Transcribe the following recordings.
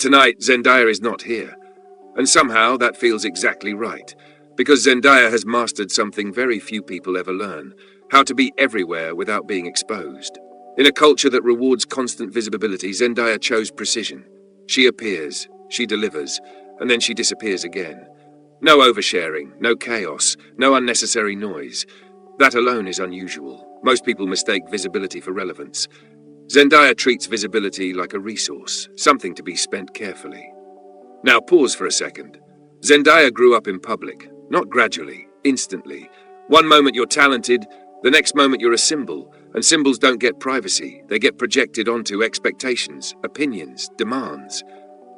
Tonight, Zendaya is not here. And somehow that feels exactly right, because Zendaya has mastered something very few people ever learn: how to be everywhere without being exposed. In a culture that rewards constant visibility, Zendaya chose precision. She appears, she delivers, and then she disappears again. No oversharing, no chaos, no unnecessary noise. That alone is unusual. Most people mistake visibility for relevance. Zendaya treats visibility like a resource, something to be spent carefully. Now pause for a second. Zendaya grew up in public, not gradually, instantly. One moment you're talented, the next moment you're a symbol, and symbols don't get privacy. They get projected onto expectations, opinions, demands.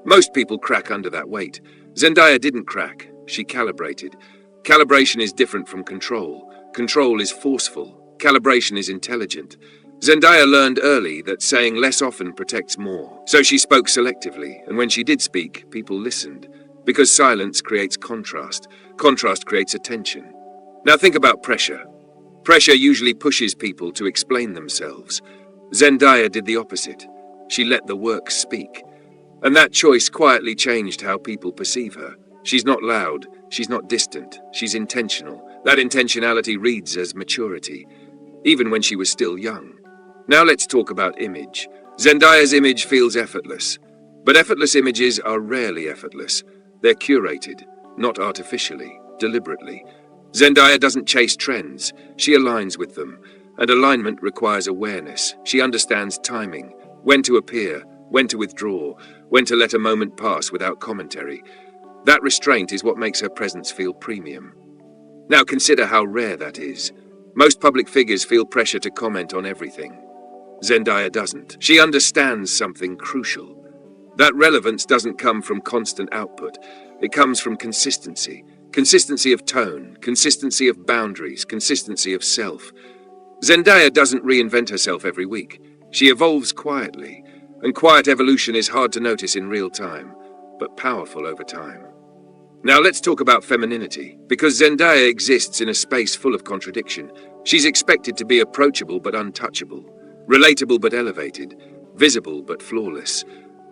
Most people crack under that weight. Zendaya didn't crack, she calibrated. Calibration is different from control. Control is forceful. Calibration is intelligent. Zendaya learned early that saying less often protects more. So she spoke selectively, and when she did speak, people listened. Because silence creates contrast. Contrast creates attention. Now think about pressure. Pressure usually pushes people to explain themselves. Zendaya did the opposite. She let the work speak. And that choice quietly changed how people perceive her. She's not loud, she's not distant, she's intentional. That intentionality reads as maturity, even when she was still young. Now let's talk about image. Zendaya's image feels effortless, but effortless images are rarely effortless. They're curated, not artificially, deliberately. Zendaya doesn't chase trends, she aligns with them, and alignment requires awareness. She understands timing, when to appear, when to withdraw, when to let a moment pass without commentary. That restraint is what makes her presence feel premium. Now consider how rare that is. Most public figures feel pressure to comment on everything. Zendaya doesn't. She understands something crucial. That relevance doesn't come from constant output. It comes from consistency. Consistency of tone, consistency of boundaries, consistency of self. Zendaya doesn't reinvent herself every week. She evolves quietly, and quiet evolution is hard to notice in real time, but powerful over time. Now let's talk about femininity, because Zendaya exists in a space full of contradiction. She's expected to be approachable but untouchable, relatable but elevated, visible but flawless.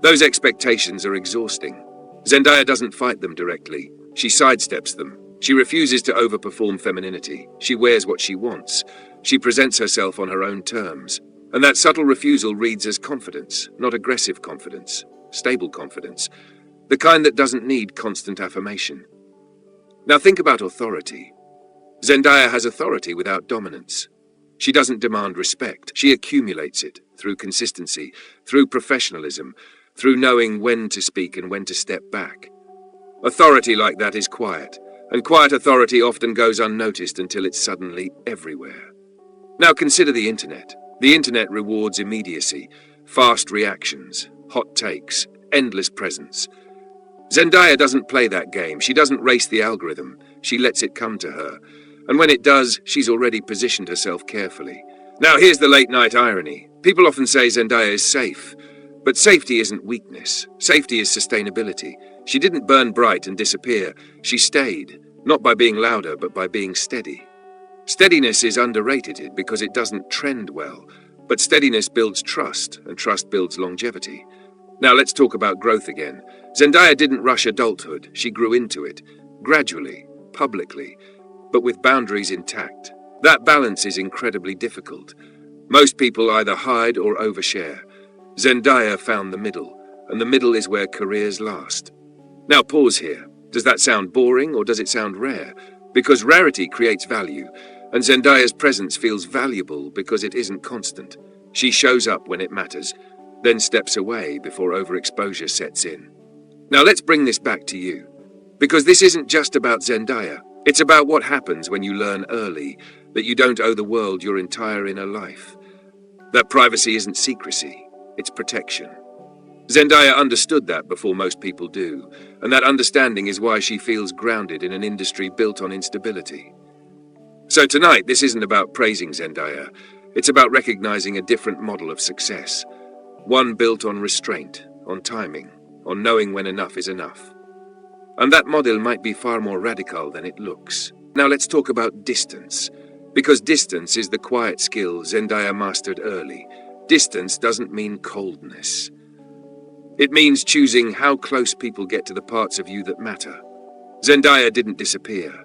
Those expectations are exhausting. Zendaya doesn't fight them directly. She sidesteps them. She refuses to overperform femininity. She wears what she wants. She presents herself on her own terms. And that subtle refusal reads as confidence, not aggressive confidence, stable confidence, the kind that doesn't need constant affirmation. Now think about authority. Zendaya has authority without dominance. She doesn't demand respect. She accumulates it through consistency, through professionalism, through knowing when to speak and when to step back. Authority like that is quiet, and quiet authority often goes unnoticed until it's suddenly everywhere. Now consider the internet. The internet rewards immediacy, fast reactions, hot takes, endless presence. Zendaya doesn't play that game. She doesn't race the algorithm. She lets it come to her. And when it does, she's already positioned herself carefully. Now here's the late-night irony. People often say Zendaya is safe, but safety isn't weakness. Safety is sustainability. She didn't burn bright and disappear. She stayed, not by being louder, but by being steady. Steadiness is underrated because it doesn't trend well, but steadiness builds trust, and trust builds longevity. Now let's talk about growth again. Zendaya didn't rush adulthood. She grew into it, gradually, publicly, but with boundaries intact. That balance is incredibly difficult. Most people either hide or overshare. Zendaya found the middle, and the middle is where careers last. Now pause here. Does that sound boring or does it sound rare? Because rarity creates value, and Zendaya's presence feels valuable because it isn't constant. She shows up when it matters, then steps away before overexposure sets in. Now let's bring this back to you, because this isn't just about Zendaya. It's about what happens when you learn early that you don't owe the world your entire inner life. That privacy isn't secrecy, it's protection. Zendaya understood that before most people do, and that understanding is why she feels grounded in an industry built on instability. So tonight, this isn't about praising Zendaya. It's about recognizing a different model of success. One built on restraint, on timing, on knowing when enough is enough. And that model might be far more radical than it looks. Now let's talk about distance. Because distance is the quiet skill Zendaya mastered early. Distance doesn't mean coldness. It means choosing how close people get to the parts of you that matter. Zendaya didn't disappear.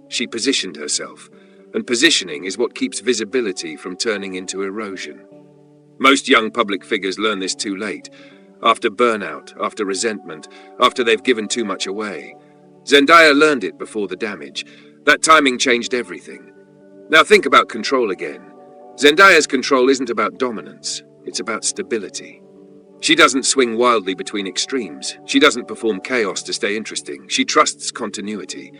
She positioned herself, and positioning is what keeps visibility from turning into erosion. Most young public figures learn this too late, after burnout, after resentment, after they've given too much away. Zendaya learned it before the damage. That timing changed everything. Now think about control again. Zendaya's control isn't about dominance, it's about stability. She doesn't swing wildly between extremes. She doesn't perform chaos to stay interesting. She trusts continuity.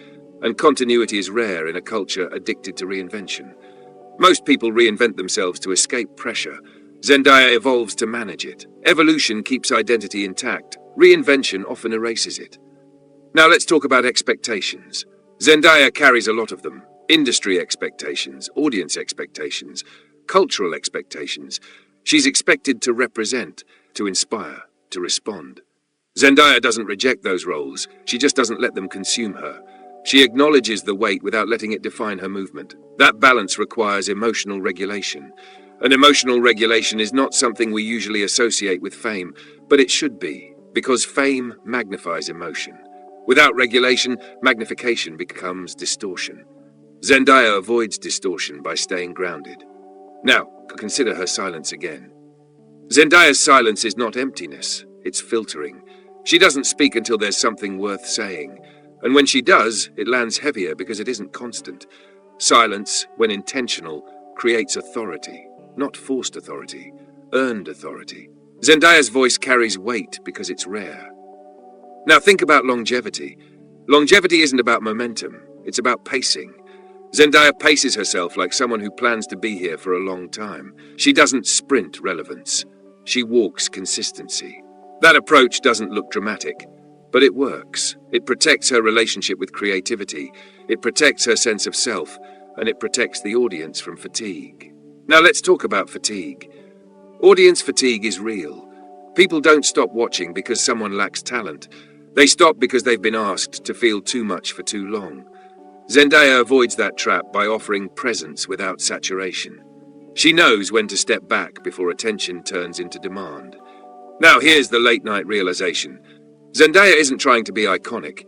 And continuity is rare in a culture addicted to reinvention. Most people reinvent themselves to escape pressure. Zendaya evolves to manage it. Evolution keeps identity intact. Reinvention often erases it. Now let's talk about expectations. Zendaya carries a lot of them. Industry expectations, audience expectations, cultural expectations. She's expected to represent, to inspire, to respond. Zendaya doesn't reject those roles. She just doesn't let them consume her. She acknowledges the weight without letting it define her movement. That balance requires emotional regulation. And emotional regulation is not something we usually associate with fame, but it should be, because fame magnifies emotion. Without regulation, magnification becomes distortion. Zendaya avoids distortion by staying grounded. Now, consider her silence again. Zendaya's silence is not emptiness, it's filtering. She doesn't speak until there's something worth saying. And when she does, it lands heavier because it isn't constant. Silence, when intentional, creates authority. Not forced authority, earned authority. Zendaya's voice carries weight because it's rare. Now think about longevity. Longevity isn't about momentum, it's about pacing. Zendaya paces herself like someone who plans to be here for a long time. She doesn't sprint relevance. She walks consistency. That approach doesn't look dramatic, but it works. It protects her relationship with creativity. It protects her sense of self, and it protects the audience from fatigue. Now let's talk about fatigue. Audience fatigue is real. People don't stop watching because someone lacks talent. They stop because they've been asked to feel too much for too long. Zendaya avoids that trap by offering presence without saturation. She knows when to step back before attention turns into demand. Now here's the late-night realization. Zendaya isn't trying to be iconic.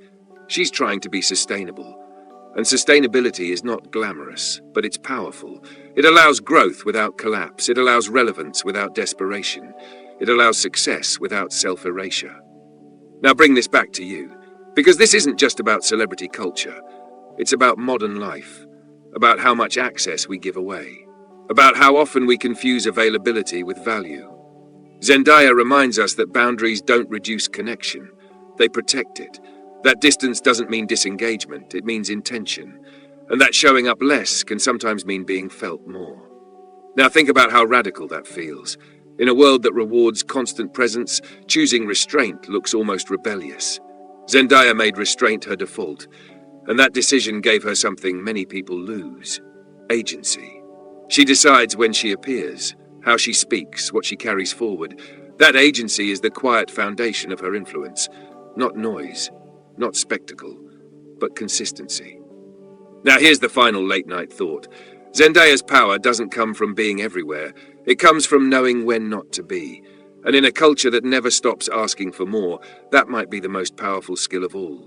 She's trying to be sustainable. And sustainability is not glamorous, but it's powerful. It allows growth without collapse. It allows relevance without desperation. It allows success without self-erasure. Now bring this back to you, because this isn't just about celebrity culture. It's about modern life, about how much access we give away, about how often we confuse availability with value. Zendaya reminds us that boundaries don't reduce connection, they protect it. That distance doesn't mean disengagement, it means intention. And that showing up less can sometimes mean being felt more. Now think about how radical that feels. In a world that rewards constant presence, choosing restraint looks almost rebellious. Zendaya made restraint her default. And that decision gave her something many people lose: agency. She decides when she appears, how she speaks, what she carries forward. That agency is the quiet foundation of her influence. Not noise, not spectacle, but consistency. Now here's the final late-night thought. Zendaya's power doesn't come from being everywhere. It comes from knowing when not to be. And in a culture that never stops asking for more, that might be the most powerful skill of all.